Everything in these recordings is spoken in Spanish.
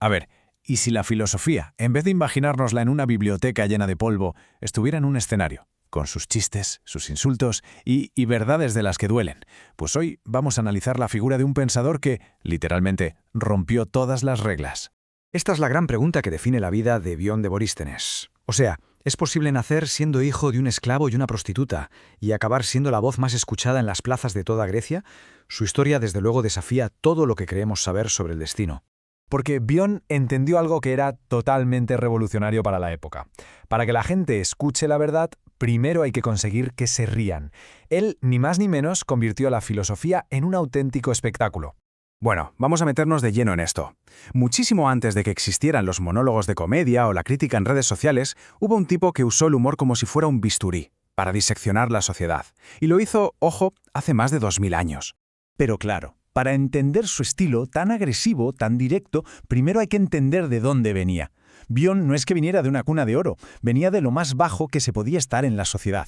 A ver, ¿y si la filosofía, en vez de imaginárnosla en una biblioteca llena de polvo, estuviera en un escenario, con sus chistes, sus insultos y verdades de las que duelen? Pues hoy vamos a analizar la figura de un pensador que, literalmente, rompió todas las reglas. Esta es la gran pregunta que define la vida de Bion de Borístenes. O sea, ¿es posible nacer siendo hijo de un esclavo y una prostituta y acabar siendo la voz más escuchada en las plazas de toda Grecia? Su historia, desde luego, desafía todo lo que creemos saber sobre el destino. Porque Bion entendió algo que era totalmente revolucionario para la época. Para que la gente escuche la verdad, primero hay que conseguir que se rían. Él, ni más ni menos, convirtió la filosofía en un auténtico espectáculo. Bueno, vamos a meternos de lleno en esto. Muchísimo antes de que existieran los monólogos de comedia o la crítica en redes sociales, hubo un tipo que usó el humor como si fuera un bisturí, para diseccionar la sociedad. Y lo hizo, ojo, hace más de 2000 años. Pero claro, para entender su estilo tan agresivo, tan directo, primero hay que entender de dónde venía. Bion no es que viniera de una cuna de oro, venía de lo más bajo que se podía estar en la sociedad.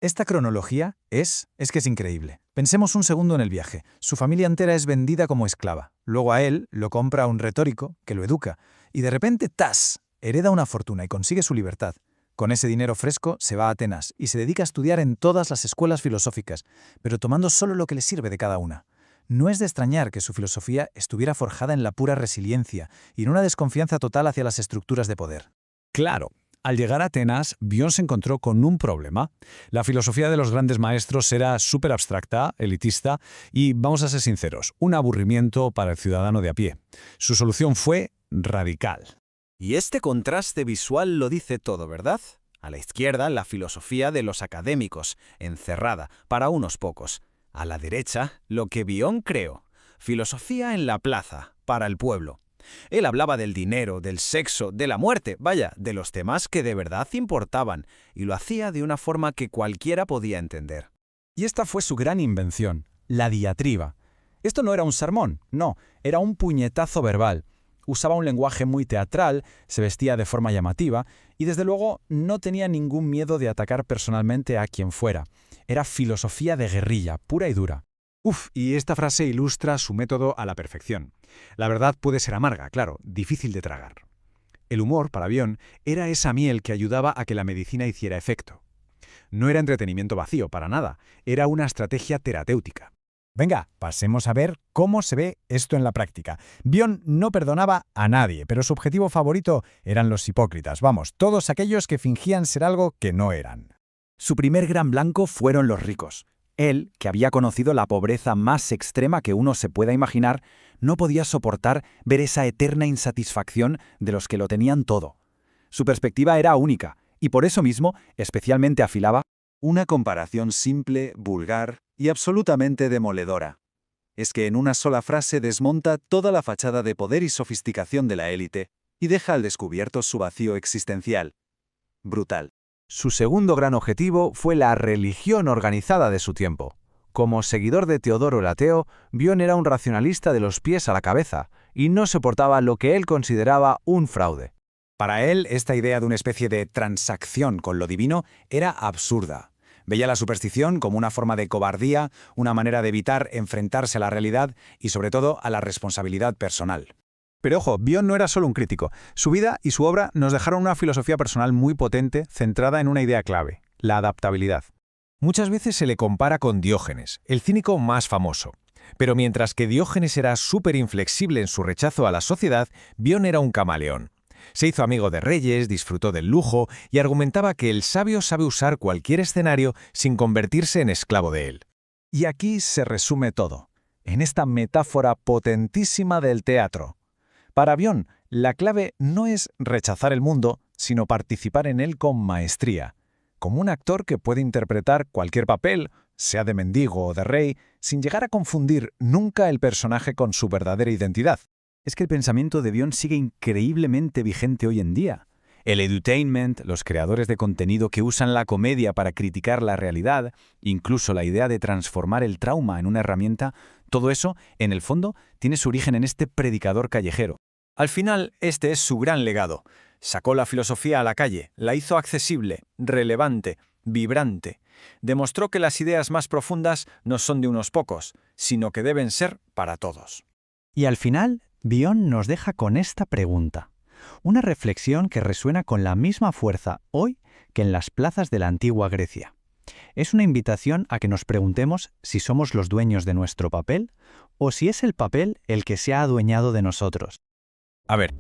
Esta cronología es que es increíble. Pensemos un segundo en el viaje. Su familia entera es vendida como esclava. Luego a él lo compra un retórico que lo educa. Y de repente, ¡tas!, hereda una fortuna y consigue su libertad. Con ese dinero fresco se va a Atenas y se dedica a estudiar en todas las escuelas filosóficas, pero tomando solo lo que le sirve de cada una. No es de extrañar que su filosofía estuviera forjada en la pura resiliencia y en una desconfianza total hacia las estructuras de poder. Claro. Al llegar a Atenas, Bion se encontró con un problema. La filosofía de los grandes maestros era súper abstracta, elitista y, vamos a ser sinceros, un aburrimiento para el ciudadano de a pie. Su solución fue radical. Y este contraste visual lo dice todo, ¿verdad? A la izquierda, la filosofía de los académicos, encerrada, para unos pocos. A la derecha, lo que Bion creó, filosofía en la plaza, para el pueblo. Él hablaba del dinero, del sexo, de la muerte, vaya, de los temas que de verdad importaban, y lo hacía de una forma que cualquiera podía entender. Y esta fue su gran invención, la diatriba. Esto no era un sermón, no, era un puñetazo verbal. Usaba un lenguaje muy teatral, se vestía de forma llamativa y desde luego no tenía ningún miedo de atacar personalmente a quien fuera. Era filosofía de guerrilla, pura y dura. Y esta frase ilustra su método a la perfección. La verdad puede ser amarga, claro, difícil de tragar. El humor, para Bion, era esa miel que ayudaba a que la medicina hiciera efecto. No era entretenimiento vacío, para nada, era una estrategia terapéutica. Venga, pasemos a ver cómo se ve esto en la práctica. Bion no perdonaba a nadie, pero su objetivo favorito eran los hipócritas, vamos, todos aquellos que fingían ser algo que no eran. Su primer gran blanco fueron los ricos. Él, que había conocido la pobreza más extrema que uno se pueda imaginar, no podía soportar ver esa eterna insatisfacción de los que lo tenían todo. Su perspectiva era única, y por eso mismo especialmente afilaba una comparación simple, vulgar y absolutamente demoledora. Es que en una sola frase desmonta toda la fachada de poder y sofisticación de la élite y deja al descubierto su vacío existencial. Brutal. Su segundo gran objetivo fue la religión organizada de su tiempo. Como seguidor de Teodoro el Ateo, Bion era un racionalista de los pies a la cabeza y no soportaba lo que él consideraba un fraude. Para él, esta idea de una especie de transacción con lo divino era absurda. Veía la superstición como una forma de cobardía, una manera de evitar enfrentarse a la realidad y, sobre todo, a la responsabilidad personal. Pero ojo, Bion no era solo un crítico. Su vida y su obra nos dejaron una filosofía personal muy potente, centrada en una idea clave, la adaptabilidad. Muchas veces se le compara con Diógenes, el cínico más famoso. Pero mientras que Diógenes era súper inflexible en su rechazo a la sociedad, Bion era un camaleón. Se hizo amigo de reyes, disfrutó del lujo y argumentaba que el sabio sabe usar cualquier escenario sin convertirse en esclavo de él. Y aquí se resume todo, en esta metáfora potentísima del teatro. Para Bion, la clave no es rechazar el mundo, sino participar en él con maestría, como un actor que puede interpretar cualquier papel, sea de mendigo o de rey, sin llegar a confundir nunca el personaje con su verdadera identidad. Es que el pensamiento de Bion sigue increíblemente vigente hoy en día. El edutainment, los creadores de contenido que usan la comedia para criticar la realidad, incluso la idea de transformar el trauma en una herramienta, todo eso, en el fondo, tiene su origen en este predicador callejero. Al final, este es su gran legado. Sacó la filosofía a la calle, la hizo accesible, relevante, vibrante. Demostró que las ideas más profundas no son de unos pocos, sino que deben ser para todos. Y al final, Bion nos deja con esta pregunta, una reflexión que resuena con la misma fuerza hoy que en las plazas de la antigua Grecia. Es una invitación a que nos preguntemos si somos los dueños de nuestro papel o si es el papel el que se ha adueñado de nosotros. A ver.